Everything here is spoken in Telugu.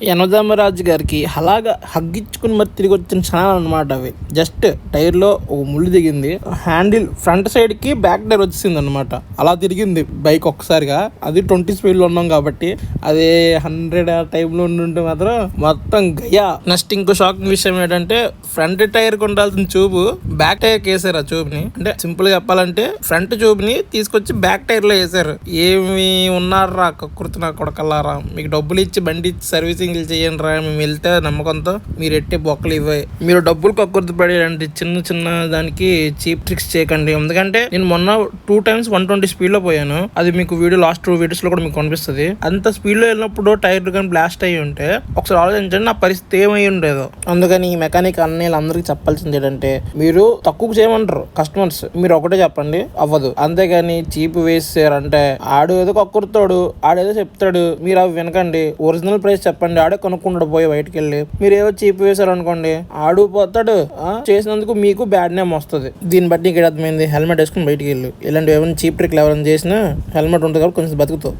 యనోధర్మరాజు గారికి అలాగా హగ్గిచ్చుకుని మరి తిరిగి వచ్చిన క్షణాలు అనమాట అవి. జస్ట్ టైర్లో ఒక ముళ్ళు దిగింది, హ్యాండిల్ ఫ్రంట్ సైడ్కి బ్యాక్ టైర్ వచ్చింది అనమాట. అలా తిరిగింది బైక్ ఒక్కసారిగా. అది 20 స్పీడ్లో ఉన్నాం కాబట్టి, అదే 100 ఆ టైంలో ఉంటే మాత్రం మొత్తం గయా. నెక్స్ట్ ఇంకో షాకింగ్ విషయం ఏంటంటే, ఫ్రంట్ టైర్కి ఉండాల్సిన ట్యూబ్ బ్యాక్ టైర్కి వేసారు. ఆ ట్యూబ్ని అంటే సింపుల్గా చెప్పాలంటే ఫ్రంట్ ట్యూబ్ని తీసుకొచ్చి బ్యాక్ టైర్లో వేసారు. ఏమి ఉన్నారా కక్కుర్తున్నా కొడకల్లారా, మీకు డబ్బులు ఇచ్చి బండి ఇచ్చి సర్వీసింగ్ చేయండి రా, మేము వెళ్తే నమ్మకంతో మీరు ఎట్టే బొక్కలు ఇవ్వాలి. మీరు డబ్బులు కక్కుర్తి పడేయండి, చిన్న చిన్న దానికి చీప్ ట్రిక్స్ చేయకండి. ఎందుకంటే నేను మొన్న 2 times 120 స్పీడ్ లో పోయాను. అది మీకు లాస్ట్ 2 వీడియోస్ లో కూడా మీకు కనిపిస్తుంది. అంత స్పీడ్ లో వెళ్ళినప్పుడు టైర్ కానీ బ్లాస్ట్ అయ్యి ఉంటే ఒకసారి ఆలోచించండి నా పరిస్థితి ఏమై ఉండేదో. అందుకని ఈ మెకానిక్ అన్నయ్యలు అందరికి చెప్పాల్సింది ఏంటంటే, మీరు తక్కువ చేయమంటారు కస్టమర్స్, మీరు ఒకటే చెప్పండి అవ్వదు. అంతేగాని చీప్ వేసారంటే ఆడు ఏదో కక్కుర్తాడు, ఆడేదో చెప్తాడు, మీరు అవి వినకండి. ఒరిజినల్ ప్రైస్ చెప్పండి, ఆడే కొనుక్కుంటాడు పోయి బయటకు వెళ్ళి. మీరు ఏదో చీప్ వేసారు అనుకోండి, ఆడు పోతాడు, చేసినందుకు మీకు బ్యాడ్ నేమ్ వస్తుంది. దీన్ని బట్టి ఇక్కడ అర్థమైంది, హెల్మెట్ వేసుకుని బయటికి వెళ్ళి ఇలాంటి ఏమైనా చీప్ ట్రిక్లు ఎవరైనా చేసినా హెల్మెట్ ఉంటుంది కాబట్టి కొంచెం బతుకుతావు.